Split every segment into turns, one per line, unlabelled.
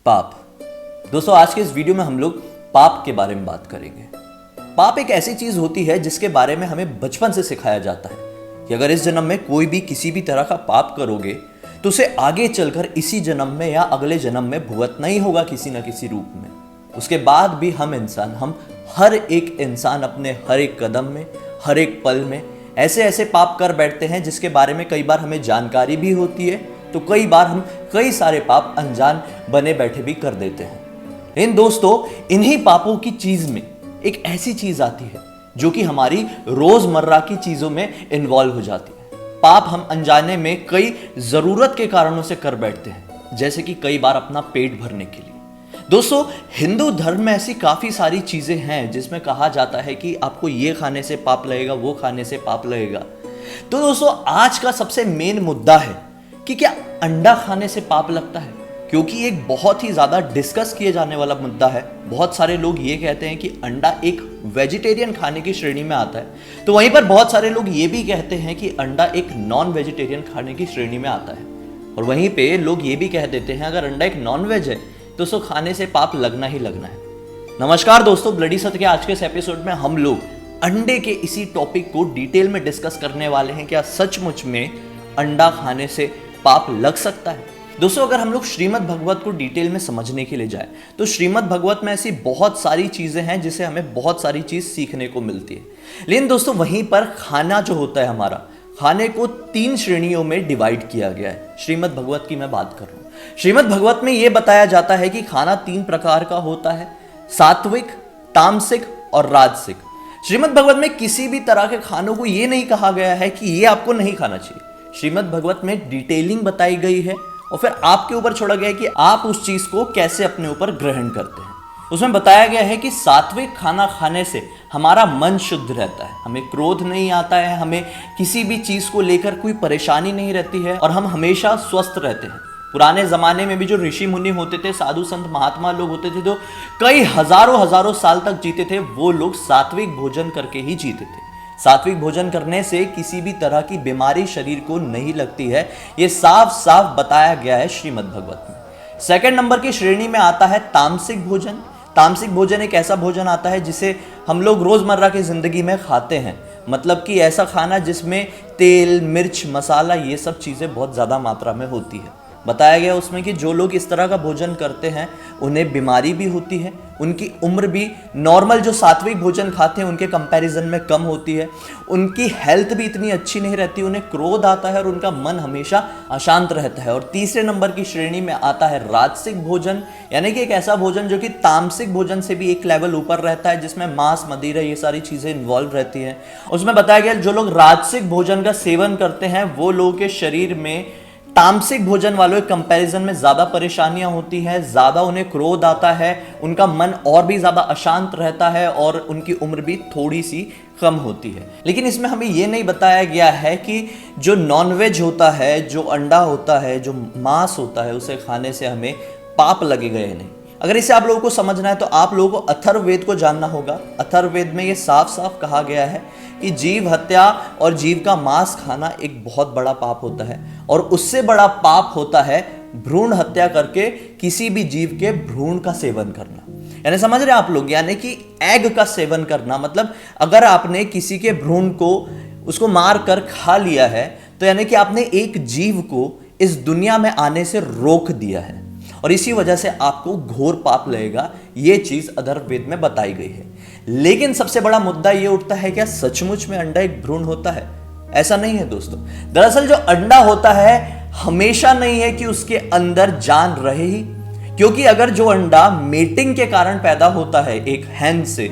पाप। दोस्तों आज के इस वीडियो में हम लोग पाप के बारे में बात करेंगे। पाप एक ऐसी चीज होती है जिसके बारे में हमें बचपन से सिखाया जाता है कि अगर इस जन्म में कोई भी किसी भी तरह का पाप करोगे तो उसे आगे चलकर इसी जन्म में या अगले जन्म में भुगतना ही होगा किसी न किसी रूप में। उसके बाद भी हम हर एक इंसान अपने हर एक कदम में, हर एक पल में ऐसे ऐसे पाप कर बैठते हैं जिसके बारे में कई बार हमें जानकारी भी होती है, तो कई बार हम कई सारे पाप अनजान बने बैठे भी कर देते हैं। लेकिन दोस्तों इन्हीं पापों की चीज में एक ऐसी चीज आती है जो कि हमारी रोजमर्रा की चीजों में इन्वॉल्व हो जाती है। पाप हम अनजाने में कई जरूरत के कारणों से कर बैठते हैं, जैसे कि कई बार अपना पेट भरने के लिए। दोस्तों हिंदू धर्म में ऐसी काफी सारी चीजें हैं जिसमें कहा जाता है कि आपको ये खाने से पाप लगेगा, वो खाने से पाप लगेगा। तो दोस्तों आज का सबसे मेन मुद्दा है कि क्या अंडा खाने से पाप लगता है, क्योंकि एक बहुत ही ज्यादा डिस्कस किए जाने वाला मुद्दा है। बहुत सारे लोग ये कहते हैं कि अंडा एक वेजिटेरियन खाने की श्रेणी में आता है, तो वहीं पर बहुत सारे लोग ये भी कहते हैं कि अंडा एक नॉन वेजिटेरियन खाने की श्रेणी में आता है। और वहीं पे लोग ये भी कह देते हैं अगर अंडा एक नॉन वेज है तो उसको खाने से पाप लगना ही लगना है। नमस्कार दोस्तों, ब्लडी सत्य के आज के इस एपिसोड में हम लोग अंडे के इसी टॉपिक को डिटेल में डिस्कस करने वाले हैं। क्या सचमुच में अंडा खाने से पाप लग सकता है? दोस्तों अगर हम लोग श्रीमद् भगवत को डिटेल में समझने के लिए जाए तो श्रीमद् भगवत में ऐसी बहुत सारी चीजें हैं जिसे हमें बहुत सारी चीज सीखने को मिलती है। लेकिन दोस्तों वहीं पर खाना जो होता है हमारा, खाने को 3 श्रेणियों में डिवाइड किया गया है। श्रीमद् भगवत की मैं बात कर रहा हूं। श्रीमद् भगवत में यह बताया जाता है कि खाना 3 प्रकार का होता है, सात्विक, तामसिक और राजसिक। श्रीमद् भगवत में किसी भी तरह के खानों को यह नहीं कहा गया है कि यह आपको नहीं खाना चाहिए। श्रीमद् भगवत में डिटेलिंग बताई गई है और फिर आपके ऊपर छोड़ा गया है कि आप उस चीज को कैसे अपने ऊपर ग्रहण करते हैं। उसमें बताया गया है कि सात्विक खाना खाने से हमारा मन शुद्ध रहता है, हमें क्रोध नहीं आता है, हमें किसी भी चीज को लेकर कोई परेशानी नहीं रहती है और हम हमेशा स्वस्थ रहते हैं। पुराने जमाने में भी जो ऋषि मुनि होते थे, साधु संत महात्मा लोग होते थे, जो कई हजारों साल तक जीते थे, वो लोग सात्विक भोजन करके ही जीते थे। सात्विक भोजन करने से किसी भी तरह की बीमारी शरीर को नहीं लगती है, ये साफ साफ बताया गया है श्रीमद् भगवत में। सेकंड नंबर की श्रेणी में आता है तामसिक भोजन। तामसिक भोजन एक ऐसा भोजन आता है जिसे हम लोग रोजमर्रा की जिंदगी में खाते हैं, मतलब कि ऐसा खाना जिसमें तेल, मिर्च, मसाला ये सब चीजें बहुत ज्यादा मात्रा में होती है। बताया गया उसमें कि जो लोग इस तरह का भोजन करते हैं उन्हें बीमारी भी होती है, उनकी उम्र भी नॉर्मल जो सात्विक भोजन खाते हैं उनके कंपैरिजन में कम होती है, उनकी हेल्थ भी इतनी अच्छी नहीं रहती, उन्हें क्रोध आता है और उनका मन हमेशा अशांत रहता है। और तीसरे नंबर की श्रेणी में आता है राजसिक भोजन, यानी कि एक ऐसा भोजन जो कि तामसिक भोजन से भी एक लेवल ऊपर रहता है, जिसमें मांस, मदिरा ये सारी चीजें इन्वॉल्व रहती हैं। उसमें बताया गया जो लोग राजसिक भोजन का सेवन करते हैं वो लोगों के शरीर में तामसिक भोजन वालों के कंपैरिजन में ज्यादा परेशानियां होती हैं, ज्यादा उन्हें क्रोध आता है, उनका मन और भी ज्यादा अशांत रहता है और उनकी उम्र भी थोड़ी सी कम होती है। लेकिन इसमें हमें यह नहीं बताया गया है कि जो नॉनवेज होता है, जो अंडा होता है, जो मांस होता है, उसे खाने से हमें पाप लगेगा या नहीं। अगर इसे आप लोगों को समझना है तो आप लोगों को अथर्ववेद को जानना होगा। अथर्ववेद में ये साफ साफ कहा गया है कि जीव हत्या और जीव का मांस खाना एक बहुत बड़ा पाप होता है, और उससे बड़ा पाप होता है भ्रूण हत्या करके किसी भी जीव के भ्रूण का सेवन करना। यानी समझ रहे हैं आप लोग, यानी कि एग का सेवन करना, मतलब अगर आपने किसी के भ्रूण को उसको मार कर खा लिया है तो यानी कि आपने एक जीव को इस दुनिया में आने से रोक दिया है और इसी वजह से आपको घोर पाप लगेगा। यह चीज अथर्ववेद में बताई गई है। लेकिन सबसे बड़ा मुद्दा यह उठता है, क्या सचमुच में अंडा एक भ्रूण होता है? ऐसा नहीं है दोस्तों। दरअसल जो अंडा होता है हमेशा नहीं है कि उसके अंदर जान रहे ही, क्योंकि अगर जो अंडा मेटिंग के कारण पैदा होता है एक हैन से,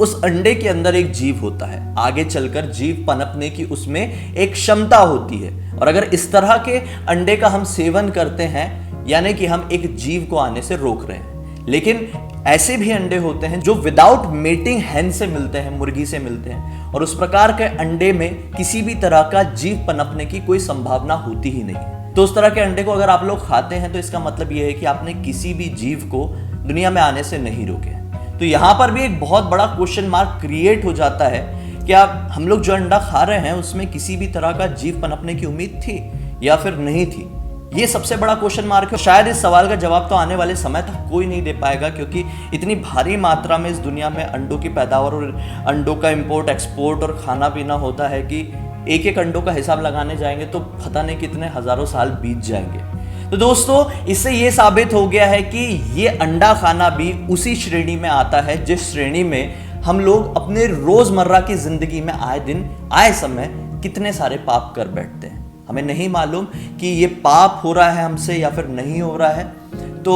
उस अंडे के अंदर एक जीव होता है, आगे चलकर जीव पनपने की उसमें एक क्षमता होती है। और अगर इस तरह के अंडे का हम सेवन करते हैं यानी कि हम एक जीव को आने से रोक रहे हैं। लेकिन ऐसे भी अंडे होते हैं जो विदाउट मेटिंग हैन से मिलते हैं, मुर्गी से मिलते हैं, और उस प्रकार के अंडे में किसी भी तरह का जीव पनपने की कोई संभावना होती ही नहीं। तो उस तरह के अंडे को अगर आप लोग खाते हैं तो इसका मतलब यह है कि आपने किसी भी जीव को दुनिया में आने से नहीं रोके। तो यहां पर भी एक बहुत बड़ा क्वेश्चन मार्क क्रिएट हो जाता है, क्या हम लोग जो अंडा खा रहे हैं उसमें किसी भी तरह का जीव पनपने की उम्मीद थी या फिर नहीं थी? ये सबसे बड़ा क्वेश्चन मार्क है। शायद इस सवाल का जवाब तो आने वाले समय तक कोई नहीं दे पाएगा, क्योंकि इतनी भारी मात्रा में इस दुनिया में अंडों की पैदावार और अंडों का इंपोर्ट एक्सपोर्ट और खाना पीना होता है कि एक एक अंडों का हिसाब लगाने जाएंगे तो पता नहीं कितने हजारों साल बीत जाएंगे। तो दोस्तों, इससे ये साबित हो गया है कि ये अंडा खाना भी उसी श्रेणी में आता है जिस श्रेणी में हम लोग अपने रोजमर्रा की जिंदगी में आए दिन आए समय कितने सारे पाप कर बैठते हैं। हमें नहीं मालूम कि ये पाप हो रहा है हमसे या फिर नहीं हो रहा है। तो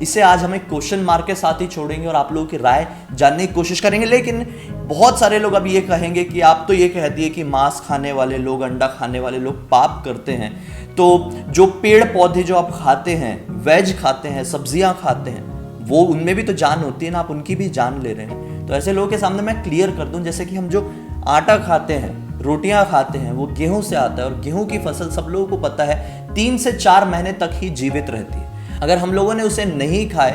इसे आज हम एक क्वेश्चन मार्क के साथ ही छोड़ेंगे और आप लोगों की राय जानने की कोशिश करेंगे। लेकिन बहुत सारे लोग अब ये कहेंगे कि आप तो ये कह दिए कि मांस खाने वाले लोग, अंडा खाने वाले लोग पाप करते हैं, तो जो पेड़ पौधे जो आप खाते हैं, वेज खाते हैं, सब्जियां खाते हैं, वो उनमें भी तो जान होती है ना, आप उनकी भी जान ले रहे हैं। तो ऐसे लोगों के सामने मैं क्लियर कर दूं, जैसे कि हम जो आटा खाते हैं, रोटियां खाते हैं, वो गेहूं से आता है और गेहूं की फसल सब लोगों को पता है 3 से 4 महीने तक ही जीवित रहती है। अगर हम लोगों ने उसे नहीं खाए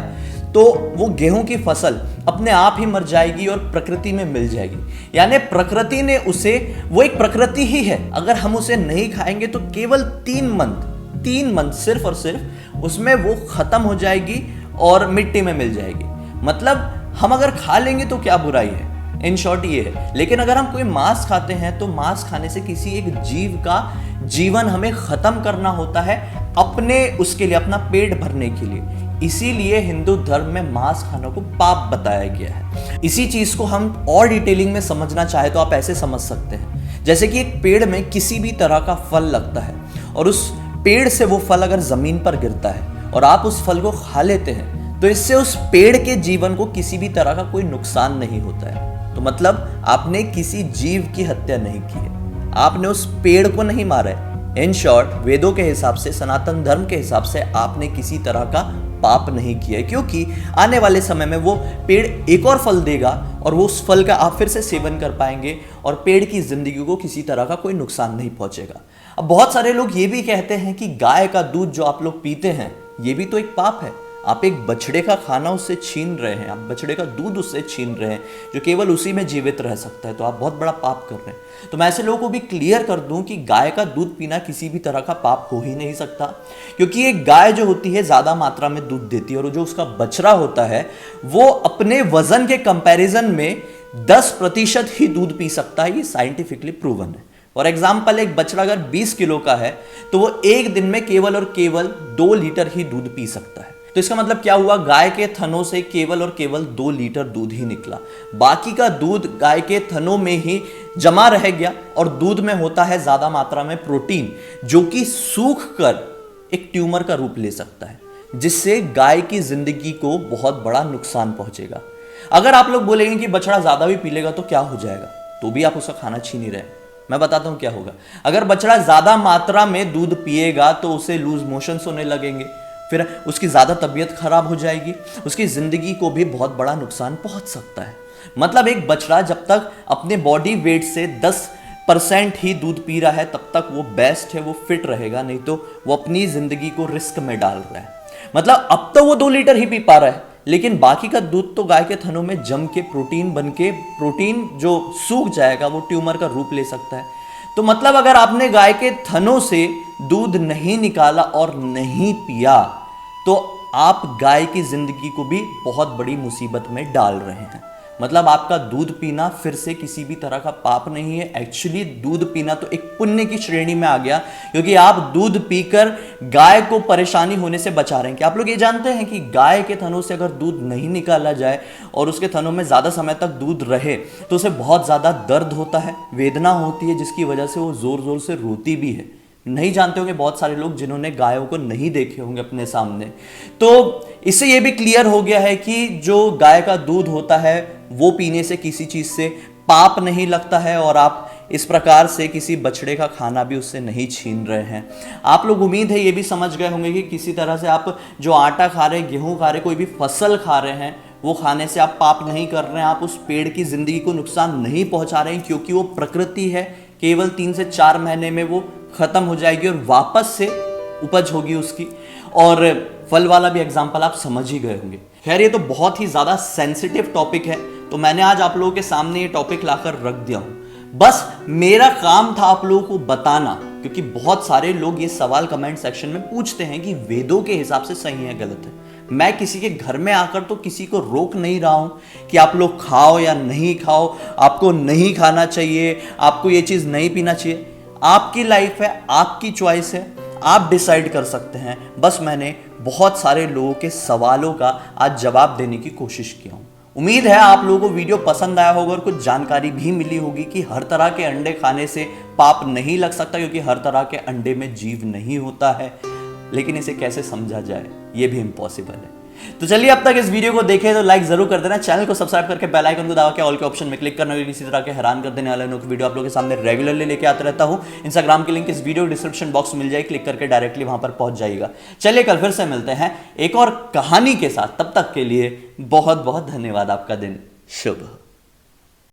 तो वो गेहूं की फसल अपने आप ही मर जाएगी और प्रकृति में मिल जाएगी। यानी प्रकृति ने उसे, वो एक प्रकृति ही है, अगर हम उसे नहीं खाएंगे तो केवल 3 मंथ सिर्फ और सिर्फ उसमें वो खत्म हो जाएगी और मिट्टी में मिल जाएगी। मतलब हम अगर खा लेंगे तो क्या बुराई है, इन शॉर्ट ये है। लेकिन अगर हम कोई मांस खाते हैं तो मांस खाने से किसी एक जीव का जीवन हमें खत्म करना होता है, अपने उसके लिए, अपना पेट भरने के लिए। इसीलिए हिंदू धर्म में मांस खाने को पाप बताया गया है। इसी चीज को हम और डिटेलिंग में समझना चाहे तो आप ऐसे समझ सकते हैं, जैसे कि एक पेड़ में किसी भी तरह का फल लगता है और उस पेड़ से वो फल अगर जमीन पर गिरता है और आप उस फल को खा लेते हैं तो इससे उस पेड़ के जीवन को किसी भी तरह का कोई नुकसान नहीं होता है। तो मतलब आपने किसी जीव की हत्या नहीं की है, आपने उस पेड़ को नहीं मारा है। इन शॉर्ट, वेदों के हिसाब से, सनातन धर्म के हिसाब से आपने किसी तरह का पाप नहीं किया है, क्योंकि आने वाले समय में वो पेड़ एक और फल देगा और वो उस फल का आप फिर से सेवन कर पाएंगे और पेड़ की जिंदगी को किसी तरह का कोई नुकसान नहीं पहुंचेगा। अब बहुत सारे लोग ये भी कहते हैं कि गाय का दूध जो आप लोग पीते हैं ये भी तो एक पाप है। आप एक बछड़े का खाना उससे छीन रहे हैं, आप बछड़े का दूध उससे छीन रहे हैं जो केवल उसी में जीवित रह सकता है, तो आप बहुत बड़ा पाप कर रहे हैं। तो मैं ऐसे लोगों को भी क्लियर कर दूं कि गाय का दूध पीना किसी भी तरह का पाप हो ही नहीं सकता, क्योंकि एक गाय जो होती है ज्यादा मात्रा में दूध देती है और जो उसका बछड़ा होता है वो अपने वजन के कंपैरिजन में 10% ही दूध पी सकता है। ये साइंटिफिकली प्रूवन है। फॉर एग्जाम्पल, एक बछड़ा अगर 20 किलो का है तो वो एक दिन में केवल और केवल 2 लीटर ही दूध पी सकता है। तो इसका मतलब क्या हुआ, गाय के थनों से केवल और केवल 2 लीटर दूध ही निकला, बाकी का दूध गाय के थनों में ही जमा रह गया। और दूध में होता है ज्यादा मात्रा में प्रोटीन, जो कि सूख कर एक ट्यूमर का रूप ले सकता है, जिससे गाय की जिंदगी को बहुत बड़ा नुकसान पहुंचेगा। अगर आप लोग बोलेंगे कि बछड़ा ज्यादा भी पी लेगा तो क्या हो जाएगा, तो भी आप उसका खाना छीन ही रहे। मैं बताता हूं क्या होगा। अगर बछड़ा ज्यादा मात्रा में दूध पिएगा तो उसे लूज मोशंस होने लगेंगे, फिर उसकी ज्यादा तबीयत खराब हो जाएगी, उसकी जिंदगी को भी बहुत बड़ा नुकसान पहुंच सकता है। मतलब एक बछड़ा जब तक अपने बॉडी वेट से 10% ही दूध पी रहा है तब तक वो बेस्ट है, वो फिट रहेगा, नहीं तो वो अपनी जिंदगी को रिस्क में डाल रहा है। मतलब अब तो वो 2 लीटर ही पी पा रहा है, लेकिन बाकी का दूध तो गाय के थनों में जम के प्रोटीन बन के, प्रोटीन जो सूख जाएगा वो ट्यूमर का रूप ले सकता है। तो मतलब अगर आपने गाय के थनों से दूध नहीं निकाला और नहीं पिया तो आप गाय की जिंदगी को भी बहुत बड़ी मुसीबत में डाल रहे हैं। मतलब आपका दूध पीना फिर से किसी भी तरह का पाप नहीं है। एक्चुअली दूध पीना तो एक पुण्य की श्रेणी में आ गया, क्योंकि आप दूध पीकर गाय को परेशानी होने से बचा रहे हैं। क्या आप लोग ये जानते हैं कि गाय के थनों से अगर दूध नहीं निकाला जाए और उसके थनों में ज़्यादा समय तक दूध रहे तो उसे बहुत ज़्यादा दर्द होता है, वेदना होती है, जिसकी वजह से वो ज़ोर ज़ोर से रोती भी है। नहीं जानते होंगे बहुत सारे लोग जिन्होंने गायों को नहीं देखे होंगे अपने सामने। तो इससे ये भी क्लियर हो गया है कि जो गाय का दूध होता है वो पीने से किसी चीज से पाप नहीं लगता है और आप इस प्रकार से किसी बछड़े का खाना भी उससे नहीं छीन रहे हैं। आप लोग उम्मीद है ये भी समझ गए होंगे कि किसी तरह से आप जो आटा खा रहे हैं, गेहूं खा रहे हैं, कोई भी फसल खा रहे हैं, वो खाने से आप पाप नहीं कर रहे हैं, आप उस पेड़ की जिंदगी को नुकसान नहीं पहुंचा रहे हैं, क्योंकि वो प्रकृति है। केवल 3 से 4 महीने में वो खत्म हो जाएगी और वापस से उपज होगी उसकी। और फल वाला भी एग्जाम्पल आप समझ ही गए होंगे। खैर, ये तो बहुत ही ज्यादा सेंसिटिव टॉपिक है, तो मैंने आज आप लोगों के सामने ये टॉपिक लाकर रख दिया हूं। बस मेरा काम था आप लोगों को बताना क्योंकि बहुत सारे लोग ये सवाल कमेंट सेक्शन में पूछते हैं कि वेदों के हिसाब से सही है गलत है। मैं किसी के घर में आकर तो किसी को रोक नहीं रहा हूं कि आप लोग खाओ या नहीं खाओ, आपको नहीं खाना चाहिए, आपको ये चीज नहीं पीना चाहिए। आपकी लाइफ है, आपकी चॉइस है, आप डिसाइड कर सकते हैं। बस मैंने बहुत सारे लोगों के सवालों का आज जवाब देने की कोशिश किया हूं। उम्मीद है आप लोगों को वीडियो पसंद आया होगा और कुछ जानकारी भी मिली होगी कि हर तरह के अंडे खाने से पाप नहीं लग सकता, क्योंकि हर तरह के अंडे में जीव नहीं होता है। लेकिन इसे कैसे समझा जाए ये भी इम्पॉसिबल है। तो चलिए, अब तक इस वीडियो को देखे तो लाइक जरूर कर देना, चैनल को सब्सक्राइब करके बेल आइकन को दबा के ऑल के ऑप्शन में क्लिक करना, क्योंकि किसी तरह के हैरान कर देने वाले वीडियो आप लोगों के सामने रेगुलरली लेके आता रहता हूं। इंस्टाग्राम की लिंक इस वीडियो डिस्क्रिप्शन बॉक्स में मिल जाएगी, क्लिक करके डायरेक्टली वहां पर पहुंच जाएगा। चलिए, कल फिर से मिलते हैं एक और कहानी के साथ। तब तक के लिए बहुत बहुत धन्यवाद। आपका दिन शुभ हो।